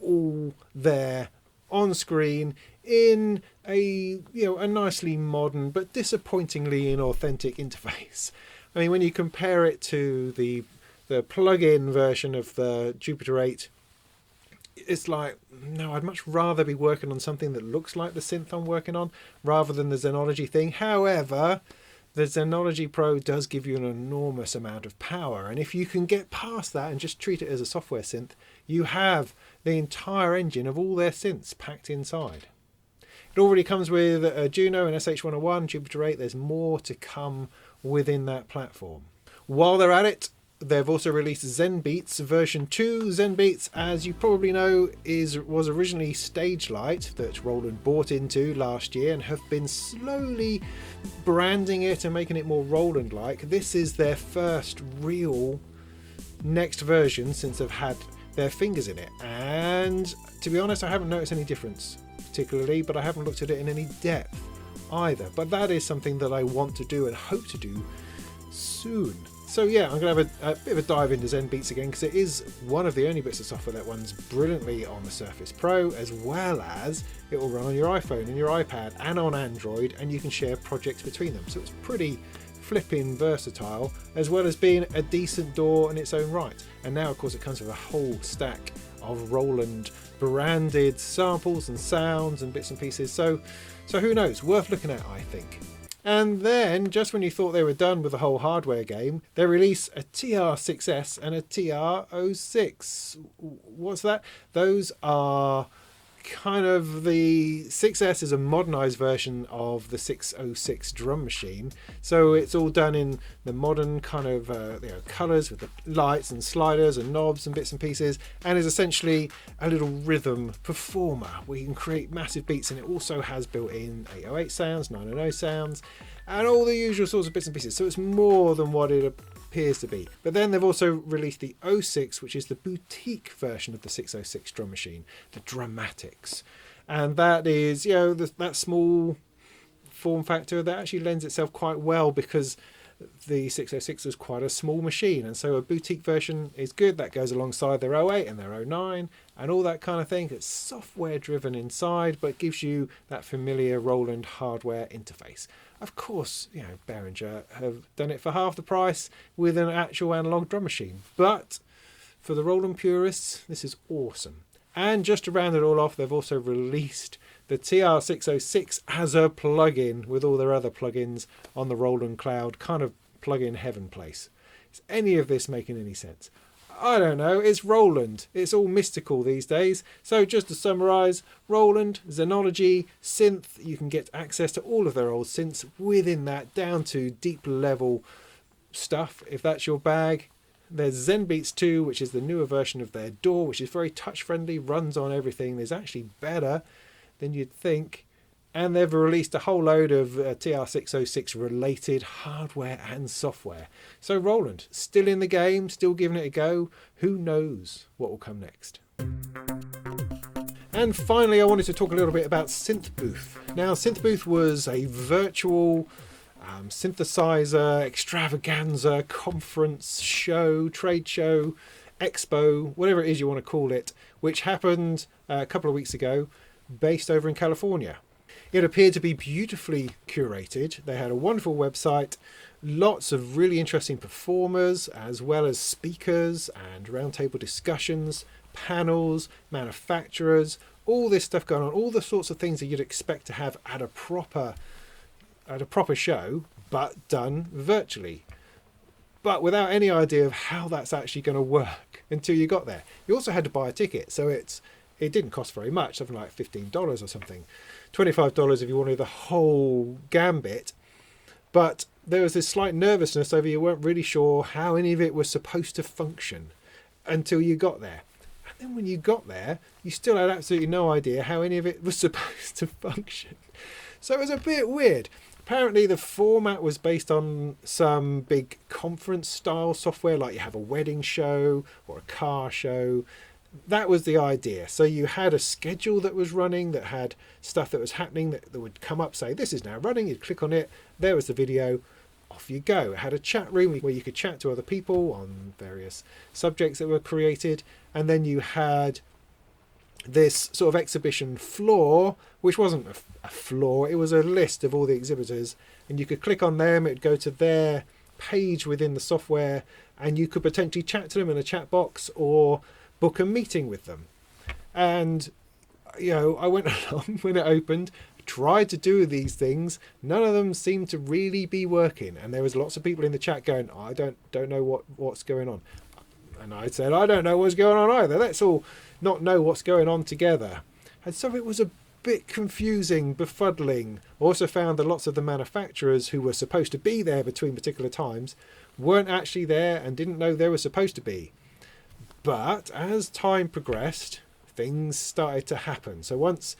all there on screen in a nicely modern but disappointingly inauthentic interface. I mean, when you compare it to the the plug-in version of the Jupiter 8, it's like, no, I'd much rather be working on something that looks like the synth I'm working on rather than the Zenology thing. However, the Zenology Pro does give you an enormous amount of power, and if you can get past that and just treat it as a software synth, you have the entire engine of all their synths packed inside. It already comes with a Juno and SH-101, Jupiter 8. There's more to come within that platform. While they're at it, they've also released Zen Beats version 2. Zen Beats, as you probably know, was originally Stage Light that Roland bought into last year and have been slowly branding it and making it more Roland-like. This is their first real next version since they've had their fingers in it. And to be honest, I haven't noticed any difference particularly, but I haven't looked at it in any depth either. But that is something that I want to do and hope to do soon. So yeah, I'm going to have a bit of a dive into Zen Beats again, because it is one of the only bits of software that runs brilliantly on the Surface Pro, as well as it will run on your iPhone and your iPad and on Android, and you can share projects between them. So it's pretty flipping versatile, as well as being a decent DAW in its own right. And now of course it comes with a whole stack of Roland branded samples and sounds and bits and pieces. So who knows, worth looking at, I think. And then, just when you thought they were done with the whole hardware game, they release a TR6S and a TR06. What's that? Those are kind of, the 6S is a modernized version of the 606 drum machine. So it's all done in the modern kind of colors with the lights and sliders and knobs and bits and pieces, and is essentially a little rhythm performer where you can create massive beats. And it also has built-in 808 sounds, 900 sounds, and all the usual sorts of bits and pieces. So it's more than what it appears to be. But then they've also released the 06, which is the boutique version of the 606 drum machine, the Dramatics. And that is, that small form factor that actually lends itself quite well, because the 606 was quite a small machine, and so a boutique version is good. That goes alongside their 08 and their 09 and all that kind of thing. It's software driven inside, but gives you that familiar Roland hardware interface. Of course, Behringer have done it for half the price with an actual analog drum machine, but for the Roland purists, this is awesome. And just to round it all off, they've also released the TR606 as a plugin with all their other plugins on the Roland Cloud, kind of plugin heaven place. Is any of this making any sense? I don't know, it's Roland. It's all mystical these days. So just to summarise, Roland, Zenology, Synth, you can get access to all of their old synths within that, down to deep level stuff, if that's your bag. There's Zen Beats 2, which is the newer version of their DAW, which is very touch friendly, runs on everything, is actually better than you'd think. And they've released a whole load of TR606 related hardware and software. So Roland, still in the game, still giving it a go. Who knows what will come next? And finally, I wanted to talk a little bit about Synthbooth. Now, Synthbooth was a virtual synthesizer, extravaganza, conference, show, trade show, expo, whatever it is you want to call it, which happened a couple of weeks ago, based over in California. It appeared to be beautifully curated. They had a wonderful website, lots of really interesting performers, as well as speakers and roundtable discussions, panels, manufacturers, all this stuff going on, all the sorts of things that you'd expect to have at a proper show, but done virtually, but without any idea of how that's actually going to work until you got there. You also had to buy a ticket, so it didn't cost very much, something like $15 or something, $25 if you wanted the whole gambit. But there was this slight nervousness over, you weren't really sure how any of it was supposed to function until you got there. And then when you got there, you still had absolutely no idea how any of it was supposed to function. So it was a bit weird. Apparently the format was based on some big conference style software, like you have a wedding show or a car show. That was the idea. So you had a schedule that was running, that had stuff that was happening that would come up, say this is now running, you'd click on it, there was the video, off you go. It had a chat room where you could chat to other people on various subjects that were created, and then you had this sort of exhibition floor, which wasn't a floor, it was a list of all the exhibitors, and you could click on them, it'd go to their page within the software, and you could potentially chat to them in a chat box or book a meeting with them. And I went along when it opened, tried to do these things. None of them seemed to really be working, and there was lots of people in the chat going, I don't know what's going on. And I said, I don't know what's going on either. Let's all not know what's going on together. And so it was a bit confusing, befuddling. Also found that lots of the manufacturers who were supposed to be there between particular times weren't actually there and didn't know they were supposed to be. But as time progressed, things started to happen. So once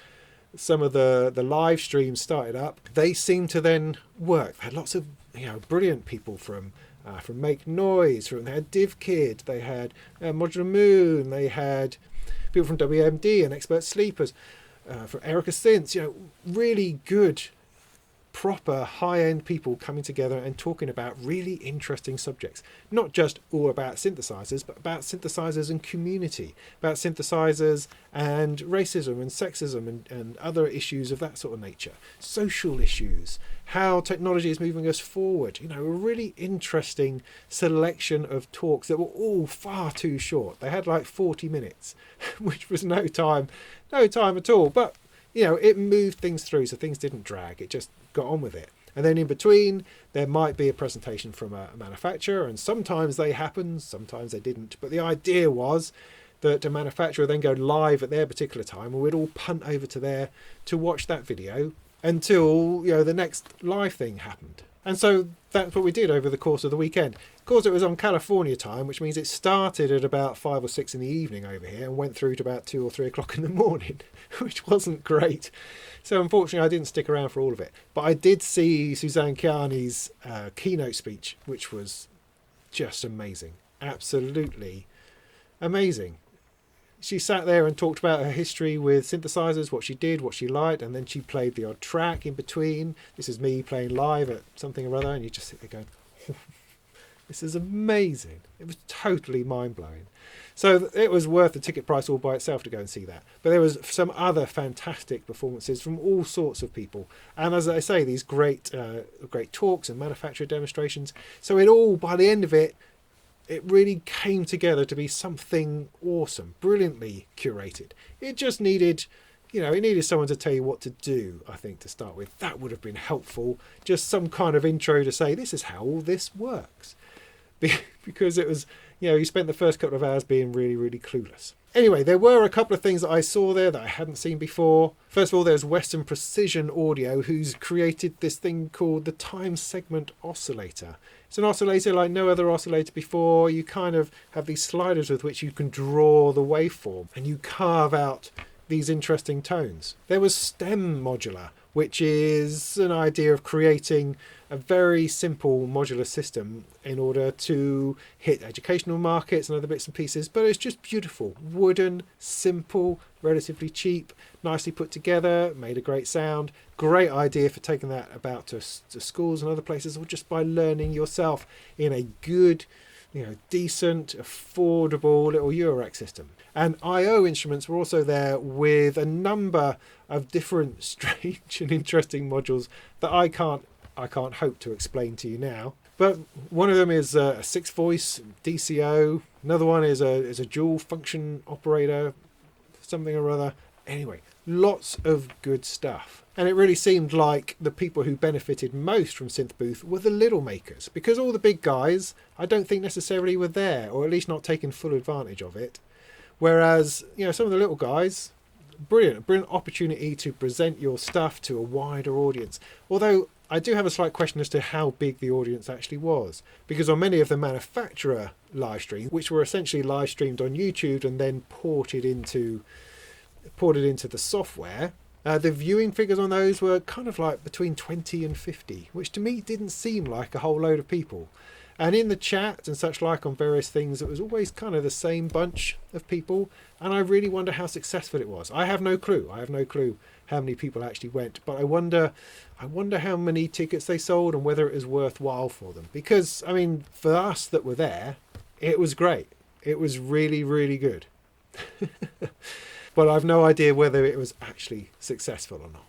some of the live streams started up, they seemed to then work. They had lots of brilliant people from Make Noise, they had DivKid, they had Modular Moon, they had people from WMD and Expert Sleepers, from Erica Synths, really good, proper high-end people coming together and talking about really interesting subjects. Not just all about synthesizers, but about synthesizers and community, about synthesizers and racism and sexism and other issues of that sort of nature. Social issues, how technology is moving us forward. A really interesting selection of talks that were all far too short. They had like 40 minutes, which was no time at all. But it moved things through, so things didn't drag. It just got on with it. And then in between, there might be a presentation from a manufacturer, and sometimes they happened, sometimes they didn't. But the idea was that a manufacturer then go live at their particular time, and we'd all punt over to there to watch that video until the next live thing happened. And so that's what we did over the course of the weekend. Of course, it was on California time, which means it started at about 5 or 6 in the evening over here and went through to about 2 or 3 o'clock in the morning, which wasn't great. So unfortunately, I didn't stick around for all of it. But I did see Suzanne Kiani's keynote speech, which was just amazing. Absolutely amazing. She sat there and talked about her history with synthesizers, what she did, what she liked, and then she played the odd track in between. This is me playing live at something or other, and you just sit there going, oh, this is amazing. It was totally mind-blowing. So it was worth the ticket price all by itself to go and see that. But there was some other fantastic performances from all sorts of people. And as I say, these great talks and manufacturer demonstrations. So it all, by the end of it, it really came together to be something awesome, brilliantly curated. It just needed, it needed someone to tell you what to do, I think, to start with. That would have been helpful. Just some kind of intro to say, this is how all this works. Because it was, you spent the first couple of hours being really, really clueless. Anyway, there were a couple of things that I saw there that I hadn't seen before. First of all, there's Western Precision Audio, who's created this thing called the Time Segment Oscillator. It's an oscillator like no other oscillator before. You kind of have these sliders with which you can draw the waveform, and you carve out these interesting tones. There was STEM Modular, which is an idea of creating a very simple modular system in order to hit educational markets and other bits and pieces, but it's just beautiful. Wooden, simple, relatively cheap, nicely put together, made a great sound. Great idea for taking that about to schools and other places, or just by learning yourself in a good, decent, affordable little Eurorack system. And I/O instruments were also there with a number of different strange and interesting modules that I can't hope to explain to you now. But one of them is a 6-voice DCO. Another one is a dual function operator, something or other. Anyway, lots of good stuff. And it really seemed like the people who benefited most from Synthbooth were the little makers, because all the big guys I don't think necessarily were there, or at least not taking full advantage of it. Whereas, some of the little guys, brilliant opportunity to present your stuff to a wider audience. Although I do have a slight question as to how big the audience actually was, because on many of the manufacturer live streams, which were essentially live streamed on YouTube and then ported into the software, the viewing figures on those were kind of like between 20 and 50, which to me didn't seem like a whole load of people. And in the chat and such like on various things, it was always kind of the same bunch of people. And I really wonder how successful it was. I have no clue. I have no clue how many people actually went. But I wonder how many tickets they sold and whether it was worthwhile for them. Because, for us that were there, it was great. It was really, really good. But I've no idea whether it was actually successful or not.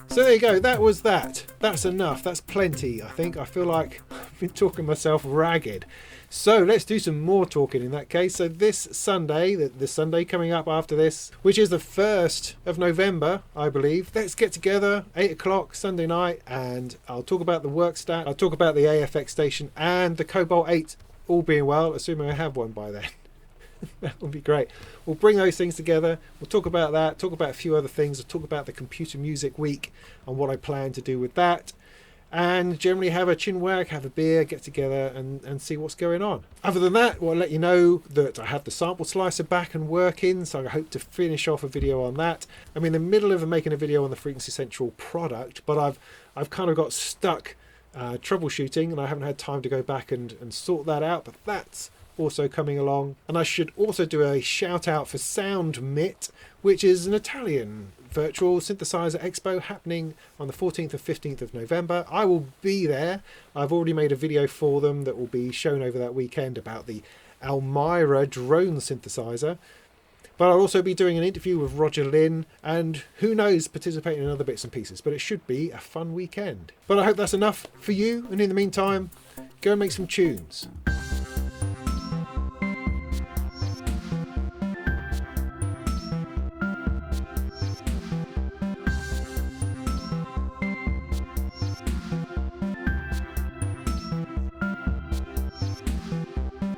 So there you go, that was that. That's enough, that's plenty, I think. I feel like been talking myself ragged. So let's do some more talking in that case. So this Sunday, the Sunday coming up after this, which is the 1st of November, I believe, let's get together, 8 o'clock Sunday night, and I'll talk about the Werkstatt, I'll talk about the AFX station and the Cobalt 8, all being well, assuming I have one by then. That would be great. We'll bring those things together, we'll talk about that, talk about a few other things, we'll talk about the Computer Music Week and what I plan to do with that. And generally have a chinwag, have a beer, get together and see what's going on. Other than that, well, I'll let you know that I have the sample slicer back and working, so I hope to finish off a video on that. I'm in the middle of making a video on the Frequency Central product, but I've kind of got stuck troubleshooting and I haven't had time to go back and sort that out, but that's also coming along. And I should also do a shout out for SoundMit, which is an Italian virtual synthesizer expo happening on the 14th and 15th of November. I will be there. I've already made a video for them that will be shown over that weekend about the Almira drone synthesizer. But I'll also be doing an interview with Roger Lynn and who knows, participating in other bits and pieces. But it should be a fun weekend. But I hope that's enough for you. And in the meantime, go and make some tunes.